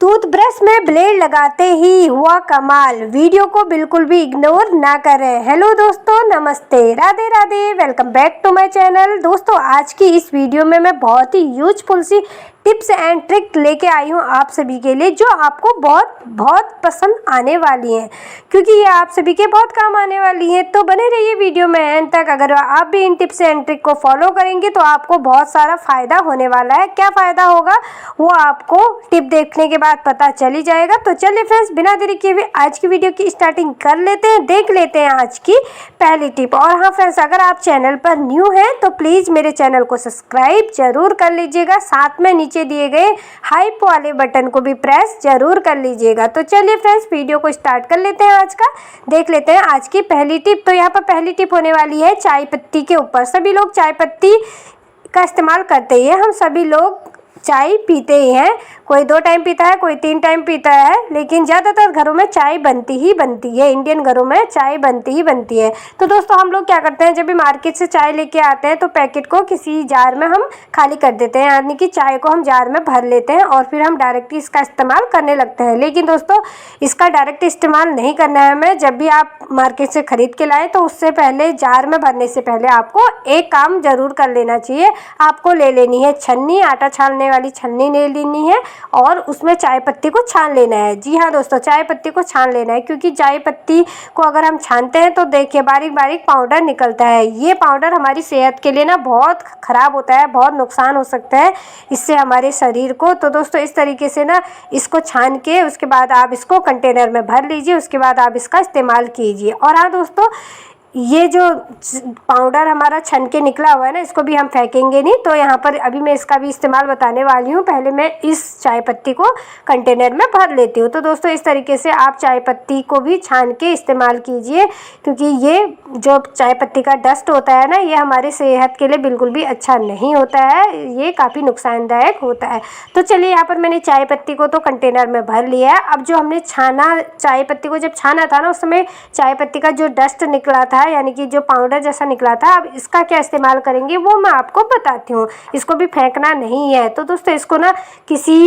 Toothbrush में blade लगाते ही हुआ कमाल। वीडियो को बिल्कुल भी इग्नोर ना करें। हेलो दोस्तों, नमस्ते, Radhe Radhe, welcome back to my channel. दोस्तों, आज की इस वीडियो में मैं बहुत ही यूजफुल सी टिप्स एंड ट्रिक लेके आई हूँ आप सभी के लिए, जो आपको बहुत पसंद आने वाली हैं, क्योंकि ये आप सभी के बहुत काम आने वाली हैं। तो बने रहिए वीडियो में एंड तक। अगर आप भी इन टिप्स एंड ट्रिक को फॉलो करेंगे तो आपको बहुत सारा फ़ायदा होने वाला है। क्या फ़ायदा होगा वो आपको टिप देखने के बाद पता चल ही जाएगा। तो चलिए फ्रेंड्स, बिना देरी किए हुए आज की वीडियो की स्टार्टिंग कर लेते हैं। देख लेते हैं आज की पहली टिप। और हाँ फ्रेंड्स, अगर आप चैनल पर न्यू हैं तो प्लीज़ मेरे चैनल को सब्सक्राइब जरूर कर लीजिएगा। साथ में नीचे दिए गए हाइप वाले बटन को भी प्रेस जरूर कर लीजिएगा। तो चलिए फ्रेंड्स, वीडियो को स्टार्ट कर लेते हैं। आज का देख लेते हैं आज की पहली टिप। तो यहाँ पर पहली टिप होने वाली है चाय पत्ती के ऊपर। सभी लोग चाय पत्ती का इस्तेमाल करते हैं। हम सभी लोग चाय पीते ही हैं। कोई 2 टाइम पीता है, कोई 3 टाइम पीता है, लेकिन ज़्यादातर घरों में चाय बनती ही बनती है। इंडियन घरों में चाय बनती ही बनती है। तो दोस्तों, हम लोग क्या करते हैं, जब भी मार्केट से चाय लेके आते हैं तो पैकेट को किसी जार में हम खाली कर देते हैं, यानी कि चाय को हम जार में भर लेते हैं और फिर हम डायरेक्ट इसका इस्तेमाल करने लगते हैं। लेकिन दोस्तों, इसका डायरेक्ट इस्तेमाल नहीं करना है हमें। जब भी आप मार्केट से ख़रीद के लाएँ तो उससे पहले, जार में भरने से पहले आपको एक काम ज़रूर कर लेना चाहिए। आपको ले लेनी है छन्नी, आटा छानने वाली छन्नी ले लेनी है और उसमें चाय पत्ती को छान लेना है। जी हाँ दोस्तों, चाय पत्ती को छान लेना है, क्योंकि चाय पत्ती को अगर हम छानते हैं तो देखिए बारीक बारीक पाउडर निकलता है। ये पाउडर हमारी सेहत के लिए ना बहुत ख़राब होता है, बहुत नुकसान हो सकता है इससे हमारे शरीर को। तो दोस्तों, इस तरीके से ना इसको छान के उसके बाद आप इसको कंटेनर में भर लीजिए। उसके बाद आप इसका इस्तेमाल कीजिए। और हाँ दोस्तों, ये जो पाउडर हमारा छन के निकला हुआ है ना, इसको भी हम फेंकेंगे नहीं। तो यहाँ पर अभी मैं इसका भी इस्तेमाल बताने वाली हूँ। पहले मैं इस चाय पत्ती को कंटेनर में भर लेती हूँ। तो दोस्तों, इस तरीके से आप चाय पत्ती को भी छान के इस्तेमाल कीजिए, क्योंकि ये जो चाय पत्ती का डस्ट होता है ना, ये हमारे सेहत के लिए बिल्कुल भी अच्छा नहीं होता है। ये काफ़ी नुकसानदायक होता है। तो चलिए, यहाँ पर मैंने चाय पत्ती को तो कंटेनर में भर लिया है। अब जो हमने छाना, चाय पत्ती को जब छाना था ना, उस समय चाय पत्ती का जो डस्ट निकला था, यानी कि जो पाउडर जैसा निकला था, अब इसका क्या इस्तेमाल करेंगे वो मैं आपको बताती हूँ। इसको भी फेंकना नहीं है। तो दोस्तों, इसको ना किसी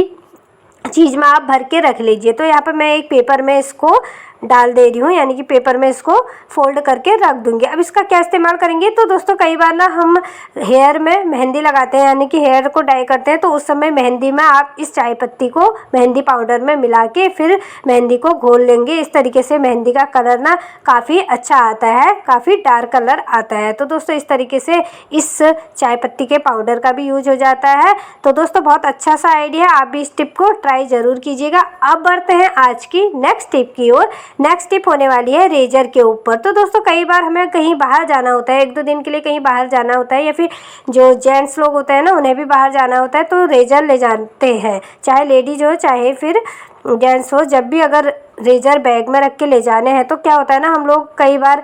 चीज़ में आप भर के रख लीजिए। तो यहाँ पर मैं एक पेपर में इसको डाल दे रही हूँ, यानी कि पेपर में इसको फोल्ड करके रख दूँगी। अब इसका क्या इस्तेमाल करेंगे, तो दोस्तों कई बार ना हम हेयर में मेहंदी लगाते हैं, यानी कि हेयर को डाई करते हैं। तो उस समय मेहंदी में आप इस चाय पत्ती को मेहंदी पाउडर में मिला के फिर मेहंदी को घोल लेंगे। इस तरीके से मेहंदी का कलर ना काफ़ी अच्छा आता है, काफ़ी डार्क कलर आता है। तो दोस्तों, इस तरीके से इस चाय पत्ती के पाउडर का भी यूज हो जाता है। तो दोस्तों, बहुत अच्छा सा आइडिया है, आप भी इस टिप को ट्राई ज़रूर कीजिएगा। अब बढ़ते हैं आज की नेक्स्ट टिप की ओर। नेक्स्ट टिप होने वाली है रेजर के ऊपर। तो दोस्तों, कई बार हमें कहीं बाहर जाना होता है, 1-2 दिन के लिए कहीं बाहर जाना होता है, या फिर जो जेंट्स लोग होते हैं ना, उन्हें भी बाहर जाना होता है, तो रेजर ले जाते हैं, चाहे लेडीज हो चाहे फिर जेंट्स हो। जब भी अगर रेजर बैग में रख के ले जाने हैं तो क्या होता है ना, हम लोग कई बार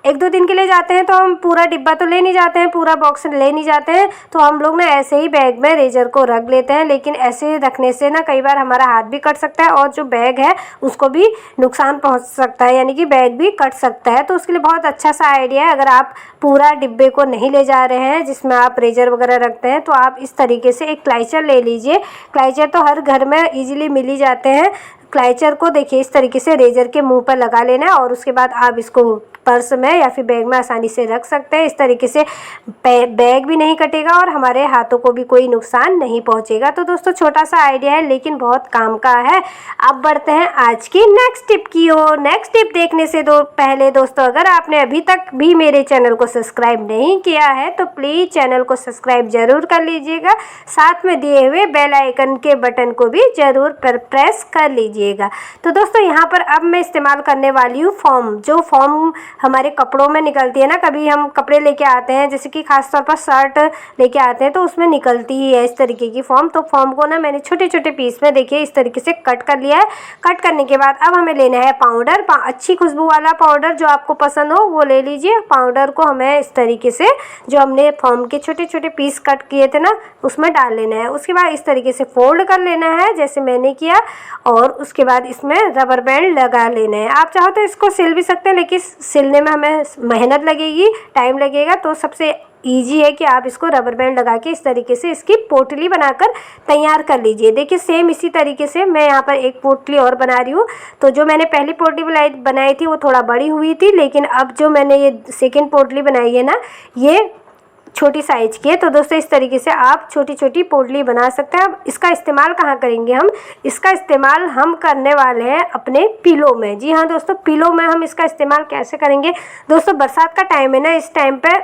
1-2 दिन के लिए जाते हैं तो हम पूरा डिब्बा तो ले नहीं जाते हैं, पूरा बॉक्स ले नहीं जाते हैं। तो हम लोग ना ऐसे ही बैग में रेजर को रख लेते हैं। लेकिन ऐसे रखने से ना कई बार हमारा हाथ भी कट सकता है और जो बैग है उसको भी नुकसान पहुंच सकता है, यानी कि बैग भी कट सकता है। तो उसके लिए बहुत अच्छा सा आइडिया है। अगर आप पूरा डिब्बे को नहीं ले जा रहे हैं जिसमें आप रेजर वगैरह रखते हैं, तो आप इस तरीके से एक क्लाइचर ले लीजिए। क्लाइचर तो हर घर में ईजिली मिल ही जाते हैं। क्लाइचर को देखिए इस तरीके से रेजर के मुंह पर लगा लेना है और उसके बाद आप इसको पर्स में या फिर बैग में आसानी से रख सकते हैं। इस तरीके से बैग भी नहीं कटेगा और हमारे हाथों को भी कोई नुकसान नहीं पहुंचेगा। तो दोस्तों, छोटा सा आइडिया है लेकिन बहुत काम का है। अब बढ़ते हैं आज की नेक्स्ट टिप की ओर। नेक्स्ट टिप देखने से पहले दोस्तों, अगर आपने अभी तक भी मेरे चैनल को सब्सक्राइब नहीं किया है तो प्लीज़ चैनल को सब्सक्राइब जरूर कर लीजिएगा। साथ में दिए हुए बेल आइकन के बटन को भी जरूर प्रेस कर लीजिएगा। तो दोस्तों, यहाँ पर अब मैं इस्तेमाल करने वाली हूँ फोम। जो फोम हमारे कपड़ों में निकलती है ना, कभी हम कपड़े लेके आते हैं, जैसे कि खासतौर पर शर्ट लेके आते हैं तो उसमें निकलती ही है इस तरीके की फोम। तो फोम को ना मैंने छोटे छोटे पीस में देखिए इस तरीके से कट कर लिया है। कट करने के बाद अब हमें लेना है पाउडर, अच्छी खुशबू वाला पाउडर जो आपको पसंद हो वो ले लीजिए। पाउडर को हमें इस तरीके से जो हमने फोम के छोटे छोटे पीस कट किए थे ना, उसमें डाल लेना है। उसके बाद इस तरीके से फोल्ड कर लेना है जैसे मैंने किया, और उसके बाद इसमें रबर बैंड लगा लेना है। आप चाहो तो इसको सिल भी सकते हैं, लेकिन सिलने में हमें मेहनत लगेगी, टाइम लगेगा। तो सबसे ईजी है कि आप इसको रबर बैंड लगा के इस तरीके से इसकी पोटली बनाकर तैयार कर लीजिए। देखिए सेम इसी तरीके से मैं यहाँ पर एक पोटली और बना रही हूँ। तो जो मैंने पहली पोटली बनाई थी वो थोड़ा बड़ी हुई थी, लेकिन अब जो मैंने ये सेकेंड पोटली बनाई है ना, ये छोटी साइज की है। तो दोस्तों इस तरीके से आप छोटी छोटी पोटली बना सकते हैं। अब इसका इस्तेमाल कहाँ करेंगे हम? इसका इस्तेमाल हम करने वाले हैं अपने पिलो में। जी हाँ दोस्तों, पिलो में हम इसका इस्तेमाल कैसे करेंगे? दोस्तों बरसात का टाइम है ना, इस टाइम पे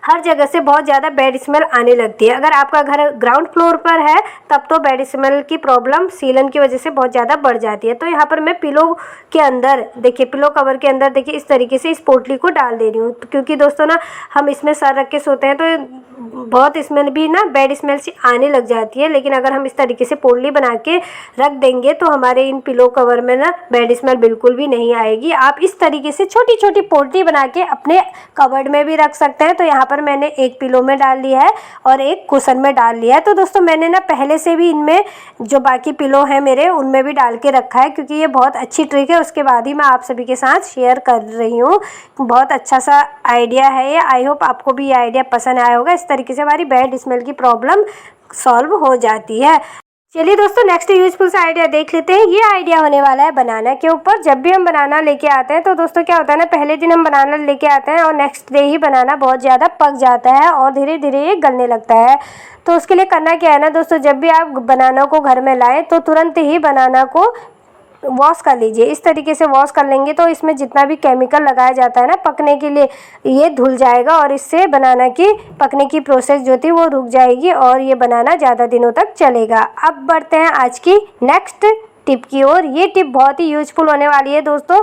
हर जगह से बहुत ज़्यादा बैड स्मेल आने लगती है। अगर आपका घर ग्राउंड फ्लोर पर है तब तो बैड स्मेल की प्रॉब्लम सीलन की वजह से बहुत ज़्यादा बढ़ जाती है। तो यहाँ पर मैं पिलो के अंदर, देखिए पिलो कवर के अंदर देखिए इस तरीके से इस पोटली को डाल दे रही हूँ, क्योंकि दोस्तों ना हम इसमें सर रख के सोते हैं तो बहुत स्मेल भी ना बैड स्मेल सी आने लग जाती है। लेकिन अगर हम इस तरीके से पोटली बना के रख देंगे तो हमारे इन पिलो कवर में ना बैड स्मेल बिल्कुल भी नहीं आएगी। आप इस तरीके से छोटी छोटी पोटली बना के अपने कबर्ड में भी रख सकते हैं। तो यहाँ पर मैंने एक पिलो में डाल लिया है और एक कुशन में डाल लिया है। तो दोस्तों मैंने ना पहले से भी इनमें जो बाकी पिलो है मेरे उनमें भी डाल के रखा है, क्योंकि ये बहुत अच्छी ट्रिक है। उसके बाद ही मैं आप सभी के साथ शेयर कर रही हूँ। बहुत अच्छा सा आइडिया है ये। आई होप आपको भी ये आइडिया पसंद आया होगा। इस तरीके से हमारी बैड स्मेल की प्रॉब्लम सॉल्व हो जाती है। चलिए दोस्तों नेक्स्ट यूजफुल सा आइडिया देख लेते हैं। ये आइडिया होने वाला है बनाना के ऊपर। जब भी हम बनाना लेके आते हैं तो दोस्तों क्या होता है ना, पहले दिन हम बनाना लेके आते हैं और नेक्स्ट डे ही बनाना बहुत ज़्यादा पक जाता है और धीरे धीरे ये गलने लगता है। तो उसके लिए करना क्या है ना दोस्तों, जब भी आप बनाना को घर में लाएं तो तुरंत ही बनाना को वॉश कर लीजिए। इस तरीके से वॉश कर लेंगे तो इसमें जितना भी केमिकल लगाया जाता है ना पकने के लिए, ये धुल जाएगा और इससे बनाना की पकने की प्रोसेस जो थी वो रुक जाएगी और ये बनाना ज़्यादा दिनों तक चलेगा। अब बढ़ते हैं आज की नेक्स्ट टिप की ओर। ये टिप बहुत ही यूजफुल होने वाली है दोस्तों।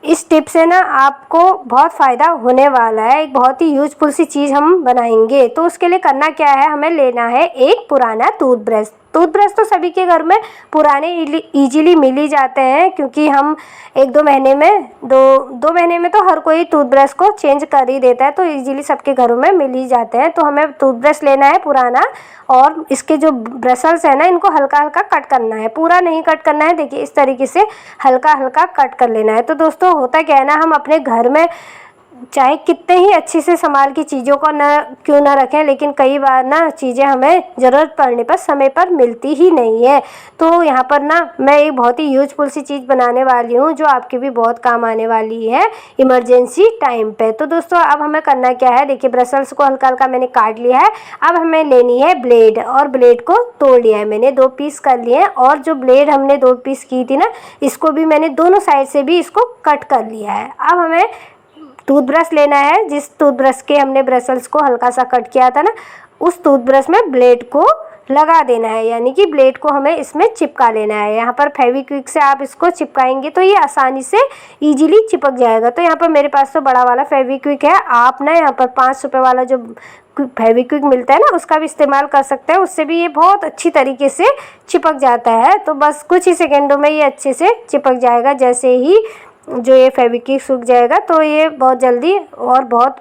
इस टिप से ना आपको बहुत फ़ायदा होने वाला है। एक बहुत ही यूजफुल सी चीज़ हम बनाएंगे। तो उसके लिए करना क्या है, हमें लेना है एक पुराना टूथब्रश। टूथब्रश तो सभी के घर में पुराने इजीली मिल ही जाते हैं, क्योंकि हम एक दो महीने में दो महीने में तो हर कोई टूथब्रश को चेंज कर ही देता है। तो इजीली सबके घरों में मिल ही जाते हैं। तो हमें टूथब्रश लेना है पुराना और इसके जो ब्रसल्स है ना इनको हल्का हल्का कट करना है, पूरा नहीं कट करना है। देखिए इस तरीके से हल्का हल्का कट कर लेना है। तो दोस्तों होता क्या है ना, हम अपने घर में चाहे कितने ही अच्छे से संभाल की चीज़ों को क्यों ना रखें, लेकिन कई बार ना चीज़ें हमें ज़रूरत पड़ने पर समय पर मिलती ही नहीं है। तो यहाँ पर ना मैं एक बहुत ही यूजफुल सी चीज़ बनाने वाली हूँ जो आपके भी बहुत काम आने वाली है इमरजेंसी टाइम पे। तो दोस्तों अब हमें करना क्या है, देखिए ब्रसल्स को हल्का हल्का मैंने काट लिया है। अब हमें लेनी है ब्लेड और ब्लेड को तोड़ लिया है मैंने, 2 पीस कर लिए हैं। और जो ब्लेड हमने 2 पीस की थी ना, इसको भी मैंने दोनों साइड से भी इसको कट कर लिया है। अब हमें टूथब्रश लेना है, जिस टूथब्रश के हमने ब्रसल्स को हल्का सा कट किया था ना, उस टूथब्रश में ब्लेड को लगा देना है, यानी कि ब्लेड को हमें इसमें चिपका लेना है। यहाँ पर फेविक्विक से आप इसको चिपकाएंगे तो ये आसानी से इजीली चिपक जाएगा। तो यहाँ पर मेरे पास तो बड़ा वाला फेविक्विक है। आप ना यहाँ पर 5 रुपये वाला जो फेविक्विक मिलता है ना उसका भी इस्तेमाल कर सकते हैं, उससे भी ये बहुत अच्छी तरीके से चिपक जाता है। तो बस कुछ ही सेकेंडों में ये अच्छे से चिपक जाएगा। जैसे ही जो ये फेविक्विक सूख जाएगा तो ये बहुत जल्दी और बहुत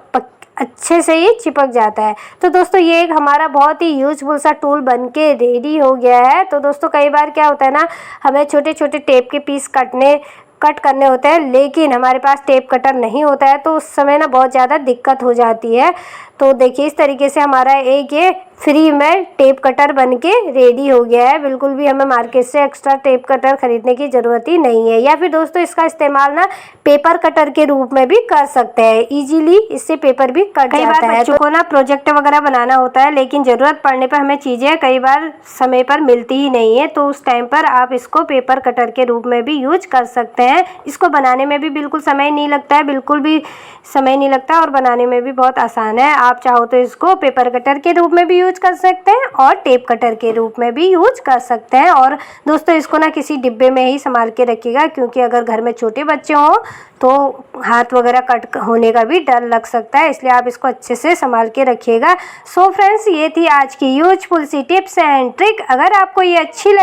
अच्छे से ये चिपक जाता है। तो दोस्तों ये एक हमारा बहुत ही यूजफुल सा टूल बनके रेडी हो गया है। तो दोस्तों कई बार क्या होता है ना, हमें छोटे छोटे टेप के पीस कट करने होते हैं, लेकिन हमारे पास टेप कटर नहीं होता है, तो उस समय ना बहुत ज़्यादा दिक्कत हो जाती है। तो देखिए इस तरीके से हमारा एक ये फ्री में टेप कटर बनके रेडी हो गया है। बिल्कुल भी हमें मार्केट से एक्स्ट्रा टेप कटर खरीदने की ज़रूरत ही नहीं है। या फिर दोस्तों इसका इस्तेमाल ना पेपर कटर के रूप में भी कर सकते हैं। इजीली इससे पेपर भी कट जाता है। बच्चों को ना प्रोजेक्ट वगैरह बनाना होता है, लेकिन ज़रूरत पड़ने पर हमें चीज़ें कई बार समय पर मिलती ही नहीं है, तो उस टाइम पर आप इसको पेपर कटर के रूप में भी यूज कर सकते हैं। इसको बनाने में भी बिल्कुल समय नहीं लगता है, बिल्कुल भी समय नहीं लगता और बनाने में भी बहुत आसान है। आप चाहो तो इसको पेपर कटर के रूप में भी यूज कर सकते हैं और टेप कटर के रूप में भी यूज कर सकते हैं। और दोस्तों इसको ना किसी डिब्बे में ही संभाल के रखिएगा, क्योंकि अगर घर में छोटे बच्चे हों तो हाथ वगैरह कट होने का भी डर लग सकता है, इसलिए आप इसको अच्छे से संभाल के रखिएगा। सो फ्रेंड्स ये थी आज की यूजफुल सी टिप्स एंड ट्रिक। अगर आपको ये अच्छी लगी